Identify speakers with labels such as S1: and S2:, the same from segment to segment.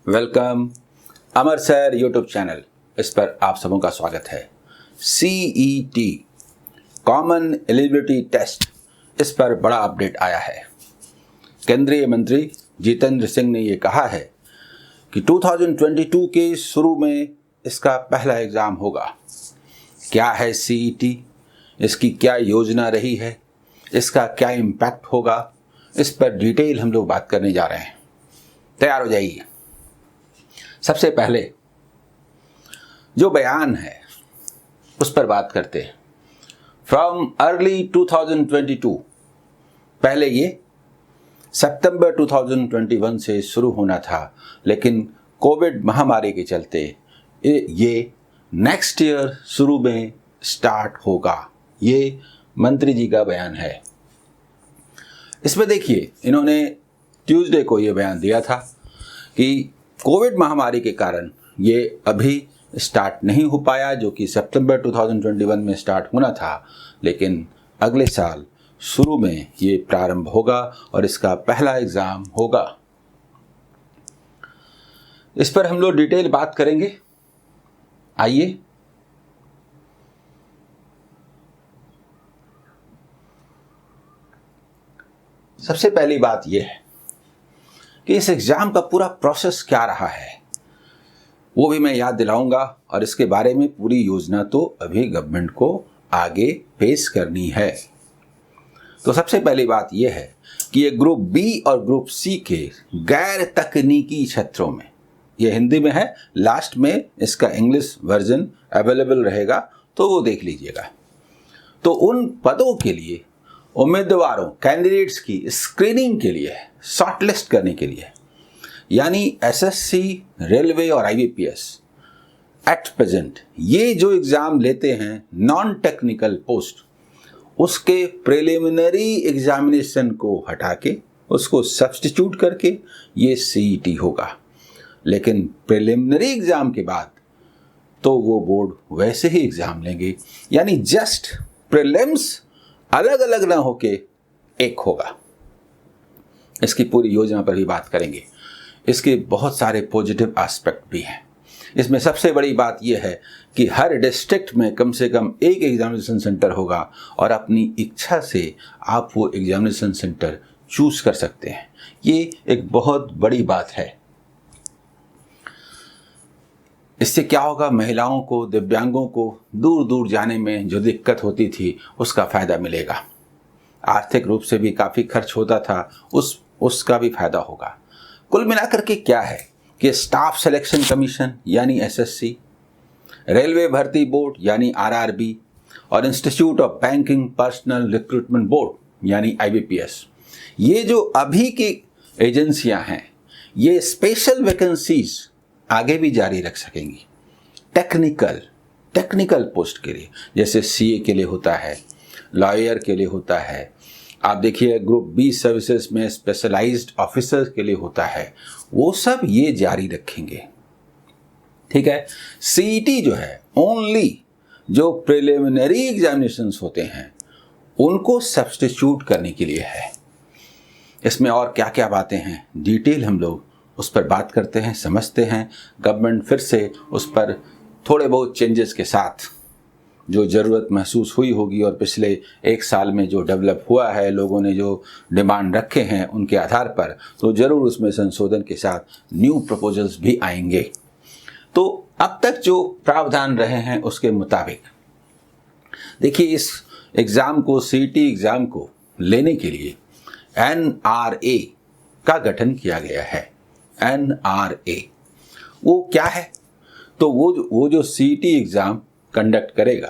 S1: Welcome अमर sir YouTube channel. इस पर आप सबों का स्वागत है। CET कॉमन एलिजिबिलिटी टेस्ट, इस पर बड़ा अपडेट आया है। केंद्रीय मंत्री जितेंद्र सिंह ने ये कहा है कि 2022 के शुरू में इसका पहला एग्ज़ाम होगा। क्या है CET, इसकी क्या योजना रही है, इसका क्या इम्पैक्ट होगा, इस पर डिटेल हम लोग बात करने जा रहे हैं। तैयार हो जाइए। सबसे पहले जो बयान है उस पर बात करते हैं। फ्रॉम अर्ली 2022, पहले ये सितंबर 2021 से शुरू होना था, लेकिन कोविड महामारी के चलते ये नेक्स्ट ईयर शुरू में स्टार्ट होगा। ये मंत्री जी का बयान है। इसमें देखिए, इन्होंने ट्यूसडे को ये बयान दिया था कि कोविड महामारी के कारण ये अभी स्टार्ट नहीं हो पाया, जो कि सितंबर 2021 में स्टार्ट होना था, लेकिन अगले साल शुरू में ये प्रारंभ होगा और इसका पहला एग्ज़ाम होगा। इस पर हम लोग डिटेल बात करेंगे। आइए। सबसे पहली बात यह है कि इस एग्ज़ाम का पूरा प्रोसेस क्या रहा है, वो भी मैं याद दिलाऊंगा, और इसके बारे में पूरी योजना तो अभी गवर्नमेंट को आगे पेश करनी है। तो सबसे पहली बात यह है कि ये ग्रुप बी और ग्रुप सी के गैर तकनीकी क्षेत्रों में, ये हिंदी में है, लास्ट में इसका इंग्लिश वर्जन अवेलेबल रहेगा, तो वो देख लीजिएगा। तो उन पदों के लिए उम्मीदवारों, कैंडिडेट्स की स्क्रीनिंग के लिए, शॉर्टलिस्ट करने के लिए, यानी SSC, रेलवे और IBPS एट प्रेजेंट ये जो एग्ज़ाम लेते हैं नॉन टेक्निकल पोस्ट, उसके प्रिलिमिनरी एग्जामिनेशन को हटा के उसको सब्स्टिट्यूट करके ये CET होगा। लेकिन प्रिलिमिनरी एग्ज़ाम के बाद तो वो बोर्ड वैसे ही एग्ज़ाम लेंगे, यानी जस्ट प्रीलिम्स अलग अलग ना होके एक होगा। इसकी पूरी योजना पर भी बात करेंगे। इसके बहुत सारे पॉजिटिव एस्पेक्ट भी हैं। इसमें सबसे बड़ी बात यह है कि हर डिस्ट्रिक्ट में कम से कम एक एग्जामिनेशन सेंटर होगा और अपनी इच्छा से आप वो एग्जामिनेशन सेंटर चूज कर सकते हैं। ये एक बहुत बड़ी बात है। इससे क्या होगा, महिलाओं को, दिव्यांगों को दूर दूर जाने में जो दिक्कत होती थी उसका फ़ायदा मिलेगा। आर्थिक रूप से भी काफ़ी खर्च होता था, उसका भी फायदा होगा। कुल मिलाकर के क्या है कि स्टाफ सिलेक्शन कमीशन यानी SSC, रेलवे भर्ती बोर्ड यानी RRB और institute of banking personal recruitment board यानी IBPS, ये जो अभी की एजेंसियां हैं, ये स्पेशल वैकेंसीज आगे भी जारी रख सकेंगी। टेक्निकल पोस्ट के लिए, जैसे CA के लिए होता है, लॉयर के लिए होता है, आप देखिए ग्रुप बी सर्विसेज में स्पेशलाइज्ड ऑफिसर्स के लिए होता है, वो सब ये जारी रखेंगे। ठीक है। CET जो है ओनली जो प्रिलिमिनरी एग्जामिनेशंस होते हैं उनको सब्स्टिट्यूट करने के लिए है। इसमें और क्या क्या बातें हैं, डिटेल हम लोग उस पर बात करते हैं, समझते हैं। गवर्नमेंट फिर से उस पर थोड़े बहुत चेंजेस के साथ जो ज़रूरत महसूस हुई होगी और पिछले एक साल में जो डेवलप हुआ है, लोगों ने जो डिमांड रखे हैं उनके आधार पर, तो ज़रूर उसमें संशोधन के साथ न्यू प्रपोजल्स भी आएंगे। तो अब तक जो प्रावधान रहे हैं उसके मुताबिक देखिए, इस एग्ज़ाम को, CET एग्ज़ाम को लेने के लिए NRA का गठन किया गया है। NRA वो क्या है? तो वो जो CET एग्ज़ाम कंडक्ट करेगा,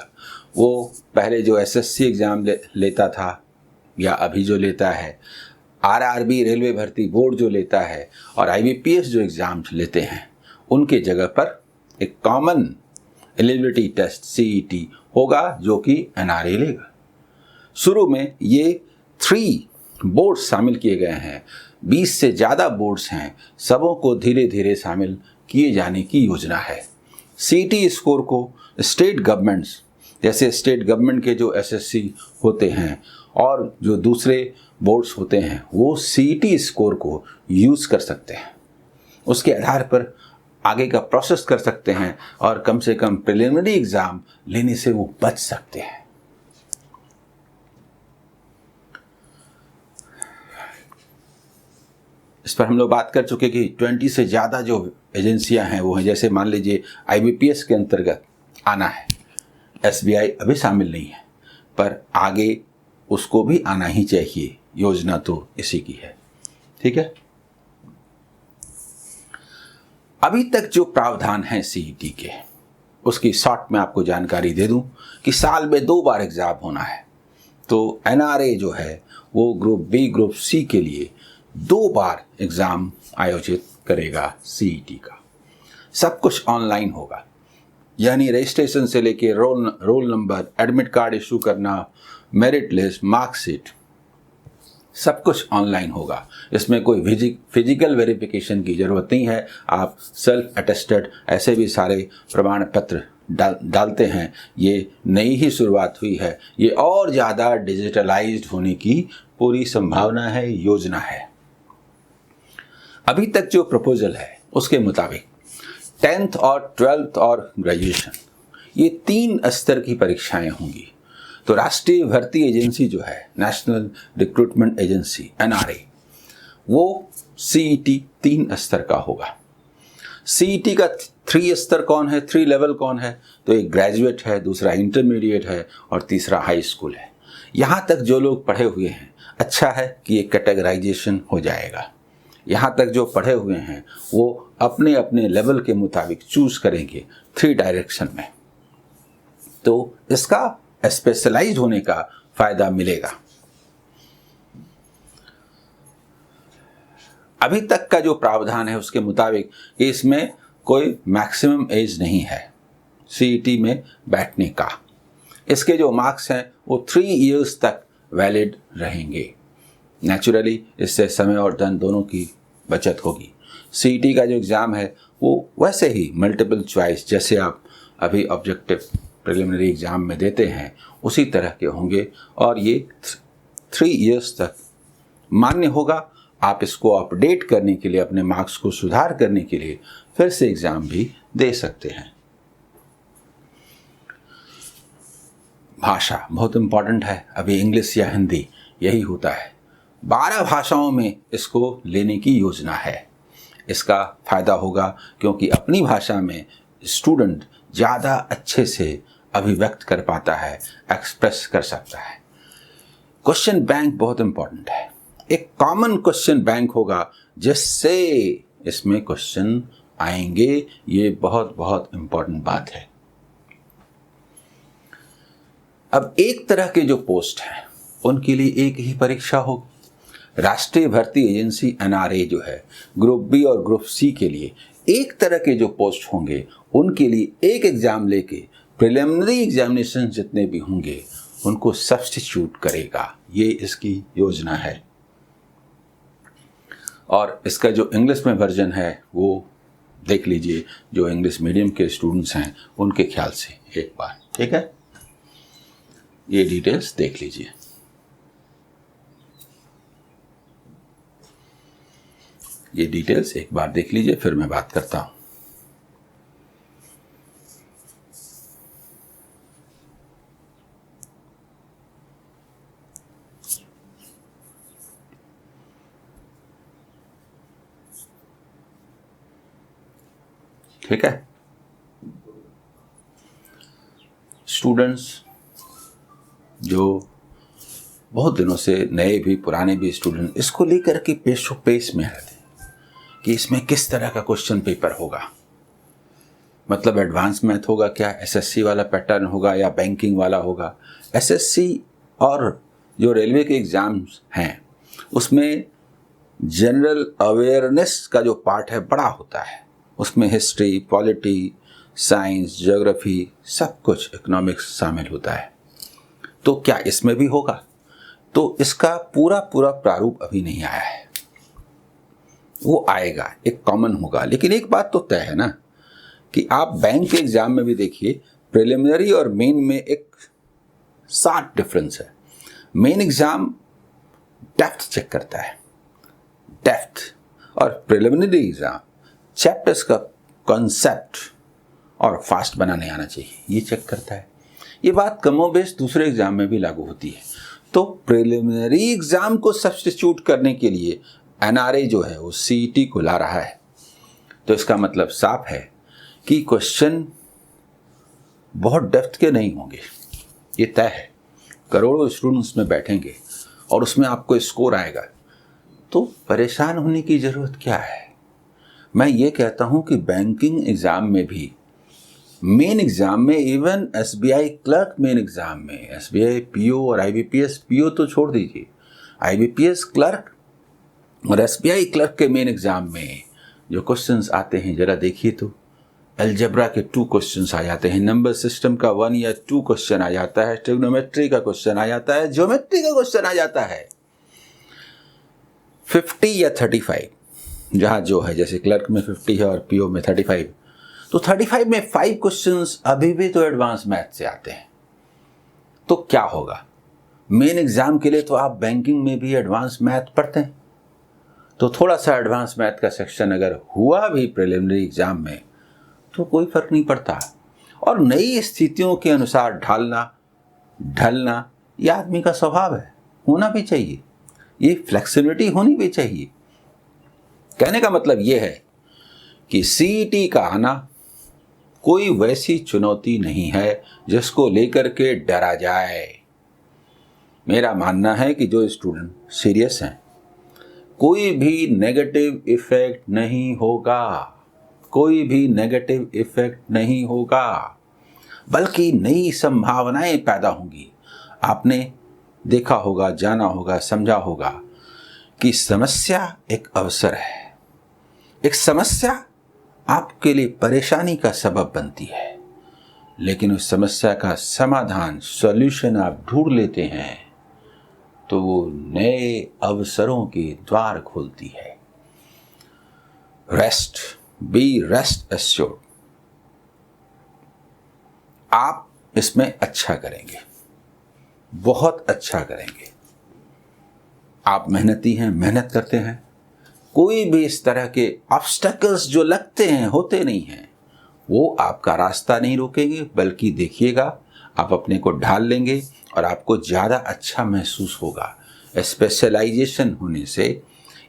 S1: वो पहले जो SSC एग्ज़ाम लेता था या अभी जो लेता है, RRB रेलवे भर्ती बोर्ड जो लेता है, और IBPS जो एग्ज़ाम लेते हैं, उनके जगह पर एक कॉमन एलिजिबिलिटी टेस्ट CET होगा जो कि NRA लेगा। शुरू में ये 3 बोर्ड्स शामिल किए गए हैं, 20 से ज़्यादा बोर्ड्स हैं, सबों को धीरे धीरे शामिल किए जाने की योजना है। CET स्कोर को स्टेट गवर्नमेंट्स, जैसे स्टेट गवर्नमेंट के जो SSC होते हैं और जो दूसरे बोर्ड्स होते हैं, वो CET स्कोर को यूज़ कर सकते हैं। उसके आधार पर आगे का प्रोसेस कर सकते हैं और कम से कम प्रिलिमिनरी एग्जाम लेने से वो बच सकते हैं। इस पर हम लोग बात कर चुके कि 20 से ज़्यादा जो एजेंसियां हैं वो हैं, जैसे मान लीजिए IBPS के अंतर्गत आना है, SBI अभी शामिल नहीं है पर आगे उसको भी आना ही चाहिए, योजना तो इसी की है। ठीक है, अभी तक जो प्रावधान है CET के, उसकी शॉर्ट में आपको जानकारी दे दूं कि साल में 2 बार एग्जाम होना है। तो NRA जो है वो ग्रुप B ग्रुप C के लिए 2 बार एग्जाम आयोजित करेगा CET का। सब कुछ ऑनलाइन होगा, यानी रजिस्ट्रेशन से लेके roll number, admit card issue करना, मेरिट लिस्ट, मार्कशीट, सब कुछ ऑनलाइन होगा। इसमें कोई फिजिकल वेरिफिकेशन की ज़रूरत नहीं है। आप सेल्फ अटेस्टेड ऐसे भी सारे प्रमाण पत्र डालते हैं। ये नई ही शुरुआत हुई है, ये और ज़्यादा डिजिटलाइज्ड होने की पूरी संभावना है, योजना है। अभी तक जो प्रपोजल है उसके मुताबिक 10th और 12th और ग्रेजुएशन, ये 3 स्तर की परीक्षाएं होंगी। तो राष्ट्रीय भर्ती एजेंसी जो है, नेशनल रिक्रूटमेंट एजेंसी NRA, वो CET 3 स्तर का होगा। CET का 3 स्तर कौन है, 3 लेवल कौन है? तो एक ग्रेजुएट है, दूसरा इंटरमीडिएट है और तीसरा हाई स्कूल है। यहाँ तक जो लोग पढ़े हुए हैं, अच्छा है कि एक कैटेगराइजेशन हो जाएगा। यहाँ तक जो पढ़े हुए हैं वो अपने अपने लेवल के मुताबिक चूज करेंगे 3 डायरेक्शन में, तो इसका स्पेशलाइज्ड होने का फायदा मिलेगा। अभी तक का जो प्रावधान है उसके मुताबिक कि इसमें कोई मैक्सिमम एज नहीं है CET में बैठने का। इसके जो मार्क्स हैं वो 3 इयर्स तक वैलिड रहेंगे। नेचुरली इससे समय और धन दोनों की बचत होगी। CET का जो एग्ज़ाम है वो वैसे ही मल्टीपल चॉइस, जैसे आप अभी ऑब्जेक्टिव प्रिलिमिनरी एग्ज़ाम में देते हैं, उसी तरह के होंगे और ये 3 इयर्स तक मान्य होगा। आप इसको अपडेट करने के लिए, अपने मार्क्स को सुधार करने के लिए फिर से एग्ज़ाम भी दे सकते हैं। भाषा बहुत इम्पॉर्टेंट है। अभी इंग्लिश या हिंदी यही होता है। 12 भाषाओं में इसको लेने की योजना है। इसका फ़ायदा होगा क्योंकि अपनी भाषा में स्टूडेंट ज़्यादा अच्छे से अभिव्यक्त कर पाता है, एक्सप्रेस कर सकता है। क्वेश्चन बैंक बहुत इम्पॉर्टेंट है। एक कॉमन क्वेश्चन बैंक होगा जिससे इसमें क्वेश्चन आएंगे। ये बहुत बहुत इम्पॉर्टेंट बात है। अब एक तरह के जो पोस्ट हैं उनके लिए एक ही परीक्षा होगी। राष्ट्रीय भर्ती एजेंसी NRA जो है, ग्रुप B और ग्रुप C के लिए एक तरह के जो पोस्ट होंगे उनके लिए एक एग्जाम लेके प्रिलिमिनरी एग्जामिनेशन जितने भी होंगे उनको सब्स्टिट्यूट करेगा। ये इसकी योजना है। और इसका जो इंग्लिश में वर्जन है वो देख लीजिए, जो इंग्लिश मीडियम के स्टूडेंट्स हैं उनके ख्याल से एक बार, ठीक है, ये डिटेल्स देख लीजिए। ये डिटेल्स एक बार देख लीजिए, फिर मैं बात करता हूं। ठीक है, स्टूडेंट्स जो बहुत दिनों से, नए भी पुराने भी स्टूडेंट, इसको लेकर के पेशो पेश में रहते हैं कि इसमें किस तरह का क्वेश्चन पेपर होगा। मतलब एडवांस मैथ होगा क्या, SSC वाला पैटर्न होगा या बैंकिंग वाला होगा। SSC और जो रेलवे के एग्ज़ाम्स हैं उसमें जनरल अवेयरनेस का जो पार्ट है बड़ा होता है। उसमें हिस्ट्री, पॉलिटी, साइंस, ज्योग्राफी, सब कुछ, इकोनॉमिक्स शामिल होता है। तो क्या इसमें भी होगा? तो इसका पूरा प्रारूप अभी नहीं आया है, वो आएगा, एक कॉमन होगा। लेकिन एक बात तो तय है ना कि आप बैंक के एग्जाम में भी देखिए, प्रिलिमिनरी और मेन में एक 60 डिफरेंस है। मेन एग्जाम डेप्थ चेक करता है, डेप्थ, और प्रिलिमिनरी एग्जाम चैप्टर्स का कॉन्सेप्ट और फास्ट बनाने आना चाहिए, ये चेक करता है। ये बात कमोबेश दूसरे एग्जाम में भी लागू होती है। तो प्रिलिमिनरी एग्जाम को सब्स्टिट्यूट करने के लिए एनआरए जो है वो सीईटी को ला रहा है। तो इसका मतलब साफ है कि क्वेश्चन बहुत डेप्थ के नहीं होंगे, ये तय है। करोड़ों स्टूडेंट्स में बैठेंगे और उसमें आपको स्कोर आएगा, तो परेशान होने की ज़रूरत क्या है। मैं ये कहता हूँ कि बैंकिंग एग्ज़ाम में भी, मेन एग्ज़ाम में, even SBI clerk main exam में, एसबीआई पीओ और आईबीपीएस पीओ तो छोड़ दीजिए, आईबीपीएस क्लर्क और एसबीआई क्लर्क के मेन एग्ज़ाम में जो क्वेश्चंस आते हैं ज़रा देखिए तो। अलजेब्रा के 2 क्वेश्चंस आ जाते हैं, नंबर सिस्टम का 1 या 2 क्वेश्चन आ जाता है, ट्रिग्नोमेट्री का क्वेश्चन आ जाता है, ज्योमेट्री का क्वेश्चन आ जाता है। 50 या 35 जहाँ जो है, जैसे क्लर्क में 50 है और पीओ में 35, तो 35 में 5 क्वेश्चंस अभी भी तो एडवांस मैथ से आते हैं। तो क्या होगा, मेन एग्जाम के लिए तो आप बैंकिंग में भी एडवांस मैथ पढ़ते हैं, तो थोड़ा सा एडवांस मैथ का सेक्शन अगर हुआ भी प्रिलिमिनरी एग्जाम में तो कोई फर्क नहीं पड़ता। और नई स्थितियों के अनुसार ढलना ये आदमी का स्वभाव है, होना भी चाहिए, ये फ्लेक्सिबिलिटी होनी भी चाहिए। कहने का मतलब ये है कि सीईटी का आना कोई वैसी चुनौती नहीं है जिसको लेकर के डरा जाए। मेरा मानना है कि जो स्टूडेंट सीरियस हैं, कोई भी नेगेटिव इफेक्ट नहीं होगा, कोई भी नेगेटिव इफेक्ट नहीं होगा, बल्कि नई संभावनाएं पैदा होंगी। आपने देखा होगा, जाना होगा, समझा होगा कि समस्या एक अवसर है। एक समस्या आपके लिए परेशानी का सबब बनती है, लेकिन उस समस्या का समाधान, सॉल्यूशन आप ढूंढ लेते हैं तो वो नए अवसरों के द्वार खोलती है। रेस्ट एश्योर्ड, आप इसमें अच्छा करेंगे, बहुत अच्छा करेंगे। आप मेहनती हैं, मेहनत करते हैं, कोई भी इस तरह के ऑब्स्टेकल्स जो लगते हैं, होते नहीं हैं, वो आपका रास्ता नहीं रोकेंगे, बल्कि देखिएगा आप अपने को ढाल लेंगे और आपको ज़्यादा अच्छा महसूस होगा। स्पेशलाइजेशन होने से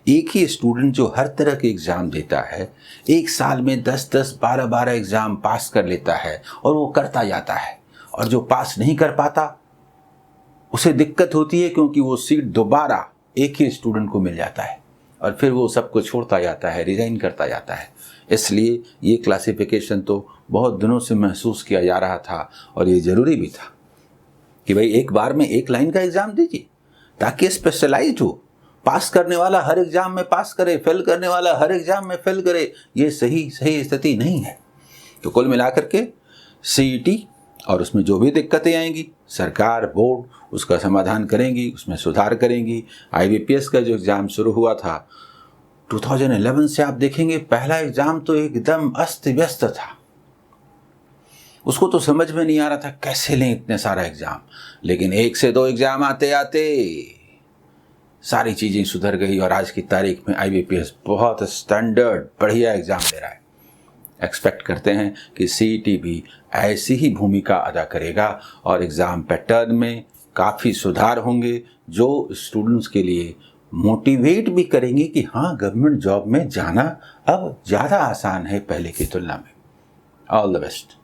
S1: एक ही स्टूडेंट जो हर तरह के एग्ज़ाम देता है, एक साल में 10-10, 12-12 एग्ज़ाम पास कर लेता है और वो करता जाता है, और जो पास नहीं कर पाता उसे दिक्कत होती है, क्योंकि वो सीट दोबारा एक ही स्टूडेंट को मिल जाता है और फिर वो सबको छोड़ता जाता है, रिज़ाइन करता जाता है। इसलिए ये क्लासिफिकेशन तो बहुत दिनों से महसूस किया जा रहा था और ये ज़रूरी भी था कि भाई एक बार में एक लाइन का एग्ज़ाम दीजिए ताकि स्पेशलाइज्ड हो। पास करने वाला हर एग्ज़ाम में पास करे, फेल करने वाला हर एग्ज़ाम में फेल करे, ये सही स्थिति नहीं है। तो कुल मिलाकर के सीईटी और उसमें जो भी दिक्कतें आएंगी, सरकार, बोर्ड उसका समाधान करेंगी, उसमें सुधार करेंगी। आईबीपीएस का जो एग्ज़ाम शुरू हुआ था 2011 से, आप देखेंगे पहला एग्ज़ाम तो एकदम अस्त व्यस्त था, उसको तो समझ में नहीं आ रहा था कैसे लें इतने सारा एग्ज़ाम, लेकिन 1 से 2 एग्ज़ाम आते आते सारी चीज़ें सुधर गई और आज की तारीख में आईबीपीएस बहुत स्टैंडर्ड बढ़िया एग्ज़ाम दे रहा है। एक्सपेक्ट करते हैं कि सीईटी भी ऐसी ही भूमिका अदा करेगा और एग्ज़ाम पैटर्न में काफ़ी सुधार होंगे, जो स्टूडेंट्स के लिए मोटिवेट भी करेंगे कि हाँ, गवर्नमेंट जॉब में जाना अब ज़्यादा आसान है पहले की तुलना में। All the best.